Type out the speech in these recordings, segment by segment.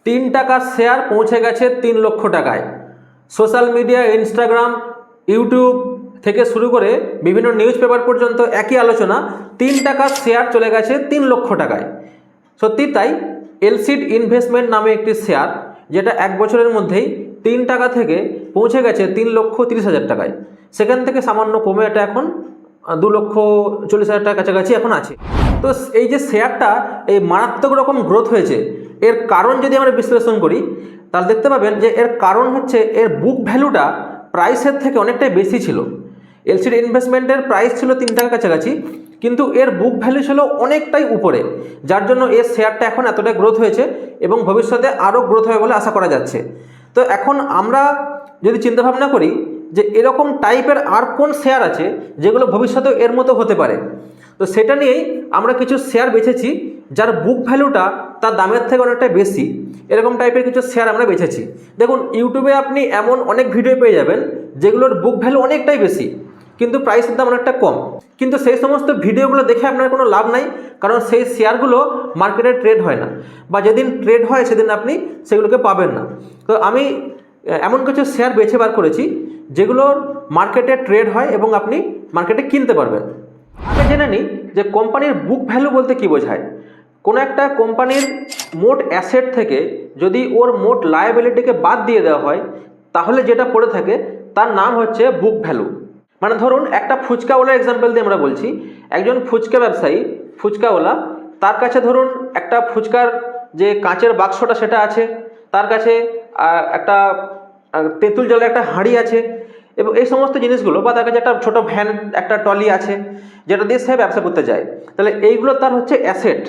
টাকার শেয়ার পৌঁছে গেছে 3 লক্ষ টাকায়। সোশ্যাল মিডিয়া, ইনস্টাগ্রাম, ইউটিউব থেকে শুরু করে বিভিন্ন নিউজ পেপার পর্যন্ত একই আলোচনা, টাকার শেয়ার চলে গেছে 3 লক্ষ টাকায়। সত্যি তাই, এলসিড ইনভেস্টমেন্ট নামে একটি শেয়ার, যেটা 1 বছরের মধ্যেই 3 টাকা থেকে পৌঁছে গেছে 3,30,000 টাকায়। সেখান থেকে সামান্য কমে এটা এখন 2,40,000 টাকার কাছাকাছি এখন আছে। তো এই যে শেয়ারটা এই মারাত্মক রকম গ্রোথ হয়েছে, এর কারণ যদি আমরা বিশ্লেষণ করি তাহলে দেখতে পাবেন যে এর কারণ হচ্ছে এর বুক ভ্যালুটা প্রাইসের থেকে অনেকটাই বেশি ছিল। এলসিডি ইনভেস্টমেন্টের প্রাইস ছিল 3 টাকার কাছাকাছি, কিন্তু এর বুক ভ্যালু ছিল অনেকটাই উপরে, যার জন্য এর শেয়ারটা এখন এতটা গ্রোথ হয়েছে এবং ভবিষ্যতে আরও গ্রোথ হবে বলে আশা করা যাচ্ছে। তো এখন আমরা যদি চিন্তাভাবনা করি যে এরকম টাইপের আর কোন শেয়ার আছে যেগুলো ভবিষ্যতেও এর মতো হতে পারে, তো সেটা নিয়েই আমরা কিছু শেয়ার বেছেছি যার বুক ভ্যালুটা তার দামের থেকে অনেকটা বেশি। এরকম টাইপের কিছু শেয়ার আমরা বেছেছি। দেখুন, ইউটিউবে আপনি এমন অনেক ভিডিও পেয়ে যাবেন যেগুলোর বুক ভ্যালু অনেকটাই বেশি কিন্তু প্রাইসের দাম অনেকটা কম, কিন্তু সেই সমস্ত ভিডিওগুলো দেখে আপনার কোনো লাভ নাই, কারণ সেই শেয়ারগুলো মার্কেটে ট্রেড হয় না, বা যেদিন ট্রেড হয় সেদিন আপনি সেগুলোকে পাবেন না। তো আমি এমন কিছু শেয়ার বেছে বার করেছি যেগুলোর মার্কেটে ট্রেড হয় এবং আপনি মার্কেটে কিনতে পারবেন। আগে জেনে নিই যে কোম্পানির বুক ভ্যালু বলতে কী বোঝায়। কোনো একটা কোম্পানির মোট অ্যাসেট থেকে যদি ওর মোট লায়াবিলিটিকে বাদ দিয়ে দেওয়া হয় তাহলে যেটা পড়ে থাকে তার নাম হচ্ছে বুক ভ্যালু। মানে ধরুন একটা ফুচকাওয়ালার এক্সাম্পল দিয়ে আমরা বলছি, একজন ফুচকা ব্যবসায়ী, ফুচকাওয়ালা, তার কাছে ধরুন একটা ফুচকার যে কাঁচের বাক্সটা সেটা আছে, তার কাছে একটা তেঁতুল জলের একটা হাঁড়ি আছে এবং এই সমস্ত জিনিসগুলো, বা তার কাছে একটা ছোটো ভ্যান, একটা ট্রলি আছে যেটা দিয়ে সে ব্যবসা করতে যায়। তাহলে এইগুলো তার হচ্ছে অ্যাসেট।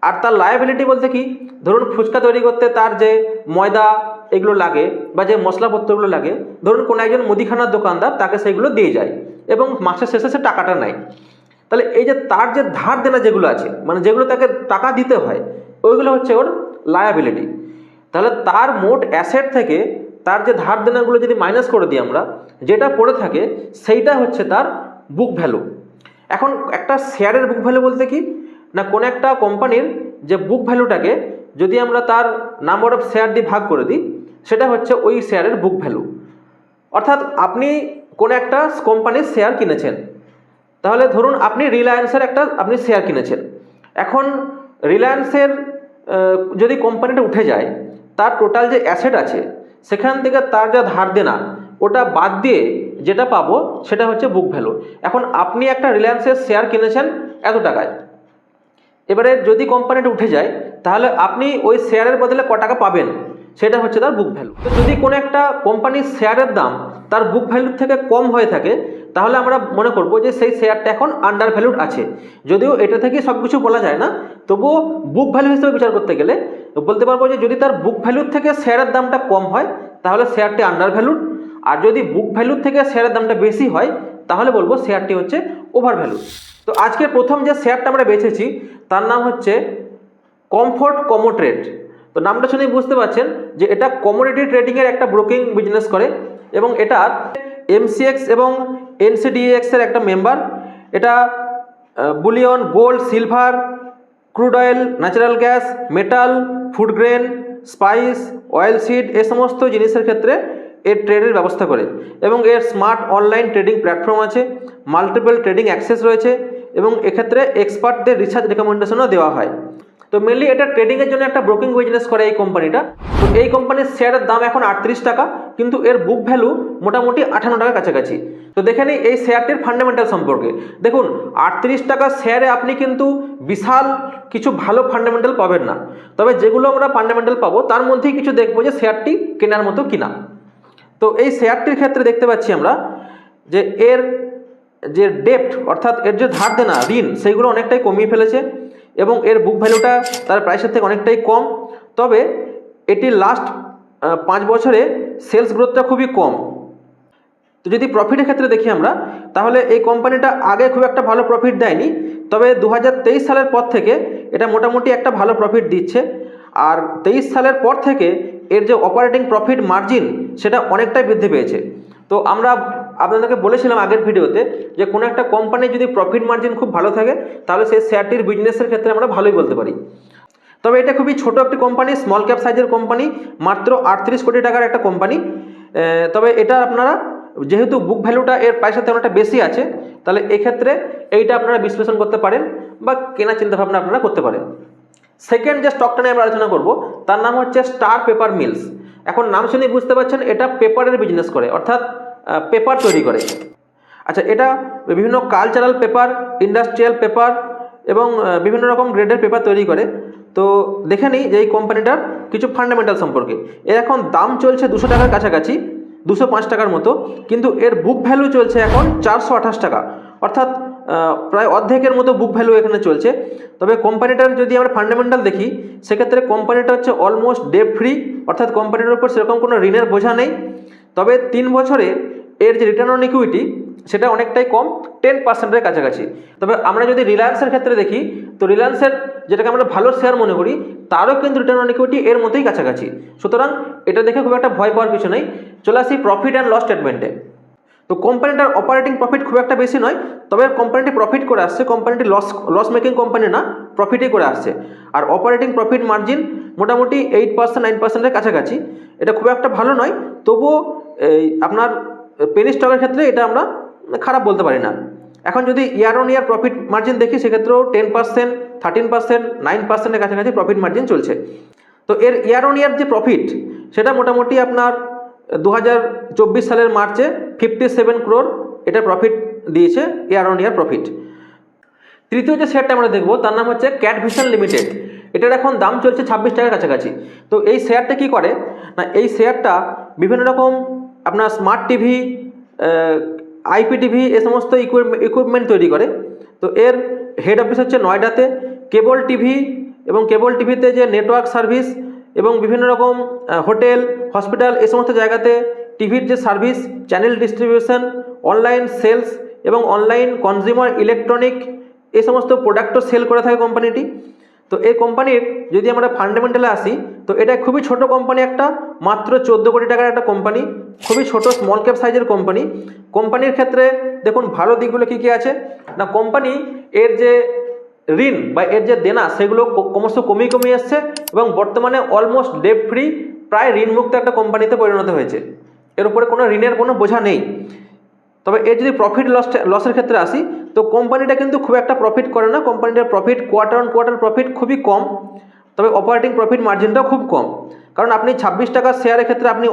আর তার লায়াবিলিটি বলতে কি, ধরুন ফুচকা তৈরি করতে তার যে ময়দা এগুলো লাগে বা যে মশলাপত্রগুলো লাগে, ধরুন কোনো একজন মুদিখানার দোকানদার তাকে সেইগুলো দিয়ে যায় এবং মাসের শেষে সে টাকাটা নেয়। তাহলে এই যে তার যে ধার দেনা যেগুলো আছে, মানে যেগুলো তাকে টাকা দিতে হয়, ওইগুলো হচ্ছে ওর লায়াবিলিটি। তাহলে তার মোট অ্যাসেট থেকে তার যে ধার দেনাগুলো যদি মাইনাস করে দিই আমরা, যেটা পড়ে থাকে সেইটা হচ্ছে তার বুক ভ্যালু। এখন একটা শেয়ারের বুক ভ্যালু বলতে কি না, কোনো একটা কোম্পানির যে বুক ভ্যালুটাকে যদি আমরা তার নাম্বার অফ শেয়ার দিয়ে ভাগ করে দিই, সেটা হচ্ছে ওই শেয়ারের বুক ভ্যালু। অর্থাৎ আপনি কোনো একটা কোম্পানির শেয়ার কিনেছেন, তাহলে ধরুন আপনি রিলায়েন্সের একটা আপনি শেয়ার কিনেছেন। এখন রিলায়েন্সের যদি কোম্পানিটা উঠে যায়, তার টোটাল যে অ্যাসেট আছে সেখান থেকে তার যা ধার দেনা ওটা বাদ দিয়ে যেটা পাবো সেটা হচ্ছে বুক ভ্যালু। এখন আপনি একটা রিলায়েন্সের শেয়ার কিনেছেন এত টাকায়, এবারে যদি কোম্পানিটা উঠে যায় তাহলে আপনি ওই শেয়ারের বদলে ক টাকা পাবেন সেটা হচ্ছে তার বুক ভ্যালু। তো যদি কোনো একটা কোম্পানির শেয়ারের দাম তার বুক ভ্যালুর থেকে কম হয়ে থাকে তাহলে আমরা মনে করব যে সেই শেয়ারটা এখন আন্ডার ভ্যালুড আছে। যদিও এটা থেকে সব কিছু বলা যায় না, তবুও বুক ভ্যালু হিসেবে বিচার করতে গেলে বলতে পারবো যে যদি তার বুক ভ্যালুর থেকে শেয়ারের দামটা কম হয় তাহলে শেয়ারটি আন্ডার ভ্যালুড, আর যদি বুক ভ্যালুর থেকে শেয়ারের দামটা বেশি হয় তাহলে বলবো শেয়ারটি হচ্ছে ওভার ভ্যালু। তো আজকে প্রথম যে শেয়ারটা আমরা বেছেছি তার নাম হচ্ছে কমফোর্ট কমোট্রেড। তো নামটা শুনেই বুঝতে পারছেন যে এটা কমোডিটি ট্রেডিংয়ের একটা ব্রোকিং বিজনেস করে এবং এটা MCX এবং NCDEX এর একটা মেম্বার। এটা bullion, gold, silver, crude oil, natural gas, metal, food grain, spice, oil seed এ সমস্ত জিনিসের ক্ষেত্রে এর ট্রেডের ব্যবস্থা করে এবং এর স্মার্ট অনলাইন ট্রেডিং প্ল্যাটফর্ম আছে, মাল্টিপল ট্রেডিং অ্যাক্সেস রয়েছে এবং এক্ষেত্রে এক্সপার্টদের রিসার্চ রেকমেন্ডেশনও দেওয়া হয়। তো মেনলি এটা ট্রেডিংয়ের জন্য একটা ব্রোকিং বিজনেস করে এই কোম্পানিটা। তো এই কোম্পানির শেয়ারের দাম এখন 38 টাকা, কিন্তু এর বুক ভ্যালু মোটামুটি 58 টাকার কাছাকাছি। তো দেখে নিই এই শেয়ারটির ফান্ডামেন্টাল সম্পর্কে। দেখুন, 38 টাকার শেয়ারে আপনি কিন্তু বিশাল কিছু ভালো ফান্ডামেন্টাল পাবেন না, তবে যেগুলো আমরা ফান্ডামেন্টাল পাবো তার মধ্যেই কিছু দেখবো যে শেয়ারটি কেনার মতো কিনা। তো এই শেয়ারটির ক্ষেত্রে দেখতে পাচ্ছি আমরা যে এর যে ডেপ্ট অর্থাৎ এর যে ধার দেনা ঋণ সেইগুলো অনেকটাই কমিয়ে ফেলেছে এবং এর বুক ভ্যালুটা তার প্রাইসের থেকে অনেকটাই কম। তবে এটি লাস্ট 5 বছরে সেলস গ্রোথটা খুবই কম। তো যদি প্রফিটের ক্ষেত্রে দেখি আমরা তাহলে এই কোম্পানিটা আগে খুব একটা ভালো প্রফিট দেয়নি, তবে 2023 সালের পর থেকে এটা মোটামুটি একটা ভালো প্রফিট দিচ্ছে। আর 23 সালের পর থেকে এর যে অপারেটিং প্রফিট মার্জিন সেটা অনেকটাই বৃদ্ধি পেয়েছে। তো আমরা আপনাদেরকে বলেছিলাম আগের ভিডিওতে যে কোনো একটা কোম্পানির যদি প্রফিট মার্জিন খুব ভালো থাকে তাহলে সেই শেয়ারটির বিজনেসের ক্ষেত্রে আমরা ভালোই বলতে পারি। তবে এটা খুবই ছোট একটি কোম্পানি, স্মল ক্যাপ সাইজের কোম্পানি, মাত্র 38 কোটি টাকার একটা কোম্পানি। তবে এটা আপনারা যেহেতু বুক ভ্যালুটা এর প্রাইসের থেকে অনেকটা বেশি আছে, তাহলে এক্ষেত্রে এইটা আপনারা বিশ্লেষণ করতে পারেন বা কেনার চিন্তাভাবনা আপনারা করতে পারেন। সেকেন্ড যে স্টকটা নিয়ে আমরা আলোচনা করব তার নাম হচ্ছে স্টার পেপার মিলস। এখন নাম শুনে বুঝতে পারছেন এটা পেপারের বিজনেস করে, অর্থাৎ পেপার তৈরি করে। আচ্ছা, এটা বিভিন্ন কালচারাল পেপার, ইন্ডাস্ট্রিয়াল পেপার এবং বিভিন্ন রকম গ্রেডের পেপার তৈরি করে। তো দেখে নিই যে এই কোম্পানিটার কিছু ফান্ডামেন্টাল সম্পর্কে। এর এখন দাম চলছে 200 টাকার কাছাকাছি, 205 টাকার মতো, কিন্তু এর বুক ভ্যালু চলছে এখন 428 টাকা, অর্থাৎ প্রায় অর্ধেকের মতো বুক ভ্যালু এখানে চলছে। তবে কোম্পানিটার যদি আমরা ফান্ডামেন্টাল দেখি, সেক্ষেত্রে কোম্পানিটা হচ্ছে অলমোস্ট ডেট ফ্রি, অর্থাৎ কোম্পানিটার উপর সেরকম কোনো ঋণের বোঝা নেই। তবে 3 বছরে এর যে রিটার্ন অন ইকুইটি সেটা অনেকটাই কম, 10%-এর কাছাকাছি। তবে আমরা যদি রিলায়েন্সের ক্ষেত্রে দেখি, তো রিলায়েন্সের যেটাকে আমরা ভালো শেয়ার মনে করি, তারও কিন্তু রিটার্ন অন ইকুইটি এর মতোই কাছাকাছি। সুতরাং এটা দেখে খুব একটা ভয় পাওয়ার কিছু নেই। চলে আসি প্রফিট অ্যান্ড লস স্টেটমেন্টে। তো কোম্পানিটার অপারেটিং প্রফিট খুব একটা বেশি নয়, তবে কোম্পানিটি প্রফিট করে আসছে। কোম্পানিটি লস মেকিং কোম্পানি না, প্রফিটই করে আসছে। আর অপারেটিং প্রফিট মার্জিন মোটামুটি 8%, 9%-এর কাছাকাছি। এটা খুব একটা ভালো নয়, তবুও আপনার পেনি স্টকের ক্ষেত্রে এটা আমরা খারাপ বলতে পারি না। এখন যদি year on year profit margin দেখি, সেক্ষেত্রেও 10%, 13%, 9%-এর কাছাকাছি প্রফিট মার্জিন চলছে। তো এর ইয়ার অন ইয়ার যে প্রফিট, সেটা মোটামুটি আপনার 2024 সালের মার্চে 57 crore এটা প্রফিট দিয়েছে, ইয়ার অন ইয়ার প্রফিট। তৃতীয় যে শেয়ারটা আমরা দেখবো তার নাম হচ্ছে ক্যাট ভিশন লিমিটেড। এটার এখন দাম চলছে 26 টাকার কাছাকাছি। তো এই শেয়ারটা কি করে না, এই শেয়ারটা বিভিন্ন রকম আপনার স্মার্ট টিভি, আইপিটিভি এ সমস্ত ইকুইপমেন্ট তৈরি করে। তো এর হেড অফিস হচ্ছে নয়ডাতে। কেবল টিভি এবং কেবল টিভিতে যে নেটওয়ার্ক সার্ভিস এবং বিভিন্ন রকম হোটেল, হসপিটাল এই সমস্ত জায়গাতে টিভির যে service, channel distribution, online sales এবং অনলাইন কনজিউমার ইলেকট্রনিক এই সমস্ত প্রোডাক্টও সেল করে থাকে কোম্পানিটি। তো এই কোম্পানির যদি আমরা ফান্ডামেন্টালে আসি, তো এটা খুবই ছোট কোম্পানি, একটা মাত্র 14 কোটি টাকার একটা কোম্পানি, খুবই ছোট স্মল ক্যাপ সাইজের কোম্পানি। কোম্পানির ক্ষেত্রে দেখুন ভালো দিকগুলো কী কী আছে না, কোম্পানি এর যে ঋণ বা এর যে দেনা সেগুলো ক্রমশ কমিয়ে এসছে এবং বর্তমানে অলমোস্ট ডেট ফ্রি, প্রায় ঋণমুক্ত একটা কোম্পানিতে পরিণত হয়েছে। এর উপরে কোনো ঋণের কোনো বোঝা নেই। তবে এর যদি প্রফিট লসের ক্ষেত্রে আসি, তো কোম্পানিটা কিন্তু খুব একটা প্রফিট করে না। কোম্পানিটার profit quarter on quarter profit খুবই কম, তবে অপারেটিং প্রফিট মার্জিনটাও খুব কম। কারণ আপনি 26 টাকার শেয়ারের ক্ষেত্রে আপনি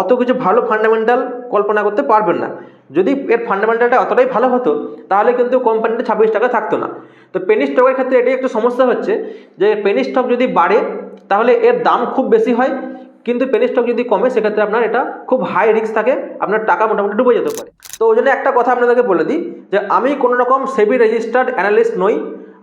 অত কিছু ভালো ফান্ডামেন্টাল কল্পনা করতে পারবেন না। যদি এর ফান্ডামেন্টালটা অতটাই ভালো হতো, তাহলে কিন্তু কোম্পানিটা 26 টাকা থাকতো না। তো পেনি স্টকের ক্ষেত্রে এটাই একটু সমস্যা হচ্ছে যে পেনি স্টক যদি বাড়ে তাহলে এর দাম খুব বেশি হয়, কিন্তু পেনি স্টক যদি কমে সেক্ষেত্রে আপনার এটা খুব হাই রিস্ক থাকে, আপনার টাকা মোটামুটি ডুবে যেতে পারে। তো ওই জন্য একটা কথা আপনাদেরকে বলে দিই যে আমি কোনো রকম সেবি রেজিস্টার্ড অ্যানালিস্ট নই।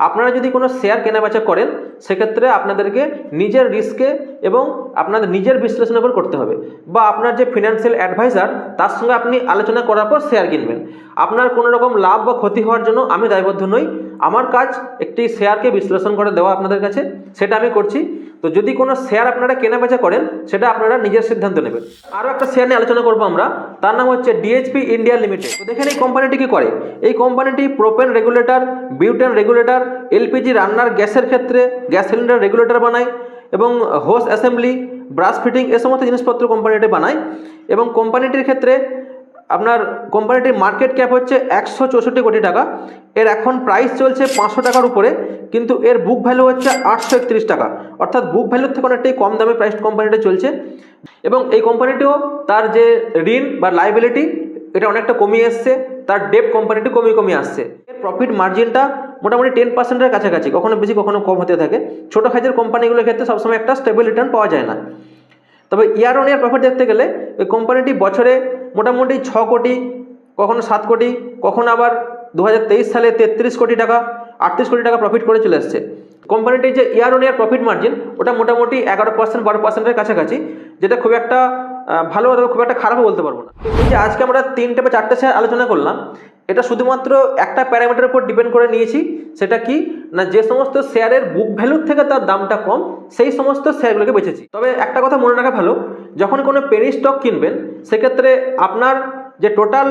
আপনারা যদি কোনো শেয়ার কেনাবেচা করেন, সেক্ষেত্রে আপনাদেরকে নিজের রিস্কে এবং আপনাদের নিজের বিশ্লেষণের উপর করতে হবে, বা আপনার যে ফিনান্সিয়াল অ্যাডভাইজার তার সঙ্গে আপনি আলোচনা করার পর শেয়ার কিনবেন। আপনার কোনো রকম লাভ বা ক্ষতি হওয়ার জন্য আমি দায়বদ্ধ নই। আমার কাজ একটি শেয়ারকে বিশ্লেষণ করে দেওয়া আপনাদের কাছে, সেটা আমি করছি। তো যদি কোনো শেয়ার আপনারা কেনাবেচা করেন, সেটা আপনারা নিজের সিদ্ধান্ত নেবেন। আরও একটা শেয়ার নিয়ে আলোচনা করবো আমরা, তার নাম হচ্ছে ডিএইচপি ইন্ডিয়া লিমিটেড। তো দেখেন এই কোম্পানিটি কী করে। এই কোম্পানিটি propane regulator, butane regulator, LPG রান্নার গ্যাসের ক্ষেত্রে গ্যাস সিলিন্ডার রেগুলেটর বানায় এবং হোস অ্যাসেম্বলি, ব্রাশ ফিটিং এ সমস্ত জিনিসপত্র কোম্পানিটি বানায়। এবং কোম্পানিটির ক্ষেত্রে আপনার কোম্পানিটির মার্কেট ক্যাপ হচ্ছে 164 কোটি টাকা। এর এখন প্রাইস চলছে 500 টাকার উপরে, কিন্তু এর বুক ভ্যালু হচ্ছে 831 টাকা, অর্থাৎ বুক ভ্যালুর থেকে অনেকটাই কম দামে প্রাইস কোম্পানিটা চলছে। এবং এই কোম্পানিটিও তার যে ঋণ বা লাইবিলিটি এটা অনেকটা কমিয়ে এসছে, তার ডেপ কোম্পানিটি কমিয়ে আসছে। এর প্রফিট মার্জিনটা মোটামুটি 10%-এর কাছাকাছি, কখনো বেশি কখনো কম হতে থাকে। ছোটো সাইজের কোম্পানিগুলোর ক্ষেত্রে সবসময় একটা স্টেবল রিটার্ন পাওয়া যায় না। তবে ইয়ার অন ইয়ার প্রফিট দেখতে গেলে ওই কোম্পানিটি বছরে মোটামুটি 6 কোটি, কখনো 7 কোটি, কখনো আবার 2023 সালে 33 কোটি টাকা, 38 কোটি টাকা প্রফিট করে চলে এসছে। কোম্পানিটির যে year on year profit margin ওটা মোটামুটি 11%, 12%-এর কাছাকাছি, যেটা খুব একটা ভালো অথবা খুব একটা খারাপও বলতে পারবো না। এই যে আজকে আমরা 3টে বা 4টে শেয়ার আলোচনা করলাম, এটা শুধুমাত্র একটা প্যারামিটারের উপর ডিপেন্ড করে নিয়েছি। সেটা কি না, যে সমস্ত শেয়ারের বুক ভ্যালুর থেকে তার দামটা কম, সেই সমস্ত শেয়ারগুলোকে বেছেছি। তবে একটা কথা মনে রাখা ভালো, যখন কোনো পেনি স্টক কিনবেন, সেক্ষেত্রে আপনার যে টোটাল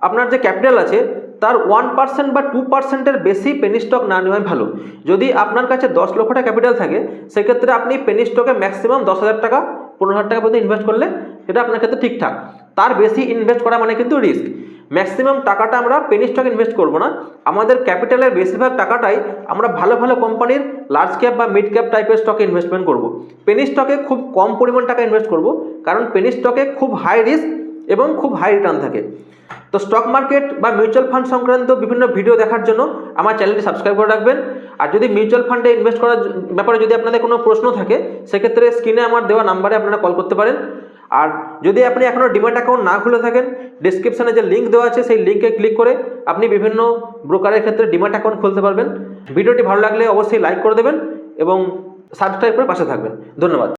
আপনার যে ক্যাপিটাল আছে তার 1% বা 2%-এর বেশি পেনি স্টক না নেওয়াই ভালো। যদি আপনার কাছে 10 লক্ষ টাকা ক্যাপিটাল থাকে সেক্ষেত্রে আপনি পেনি স্টকে ম্যাক্সিমাম 10,000 টাকা 15,000 টাকা পর্যন্ত ইনভেস্ট করলে সেটা আপনার ক্ষেত্রে ঠিকঠাক। তার বেশি ইনভেস্ট করা মানে কিন্তু রিস্ক। ম্যাক্সিমাম টাকাটা আমরা পেনি স্টকে ইনভেস্ট করব না, আমাদের ক্যাপিটালের বেশিরভাগ টাকাটাই আমরা ভালো ভালো কোম্পানির লার্জ ক্যাপ বা মিড ক্যাপ টাইপের স্টকে ইনভেস্টমেন্ট করব। পেনি স্টকে খুব কম পরিমাণ টাকা ইনভেস্ট করব, কারণ পেনি স্টকে খুব হাই রিস্ক এবং খুব হাই রিটার্ন থাকে। তো স্টক মার্কেট বা মিউচুয়াল ফান্ড সংক্রান্ত বিভিন্ন ভিডিও দেখার জন্য আমার চ্যানেলটি সাবস্ক্রাইব করে রাখবেন। আর যদি মিউচুয়াল ফান্ডে ইনভেস্ট করার ব্যাপারে যদি আপনাদের কোনো প্রশ্ন থাকে সেক্ষেত্রে স্ক্রিনে আমার দেওয়া নাম্বারে আপনারা কল করতে পারেন। আর যদি আপনি এখনও ডিম্যাট অ্যাকাউন্ট না খুলে থাকেন, ডিসক্রিপশানে যে লিঙ্ক দেওয়া আছে সেই লিঙ্কে ক্লিক করে আপনি বিভিন্ন ব্রোকারের ক্ষেত্রে ডিম্যাট অ্যাকাউন্ট খুলতে পারবেন। ভিডিওটি ভালো লাগলে অবশ্যই লাইক করে দেবেন এবং সাবস্ক্রাইব করে পাশে থাকবেন। ধন্যবাদ।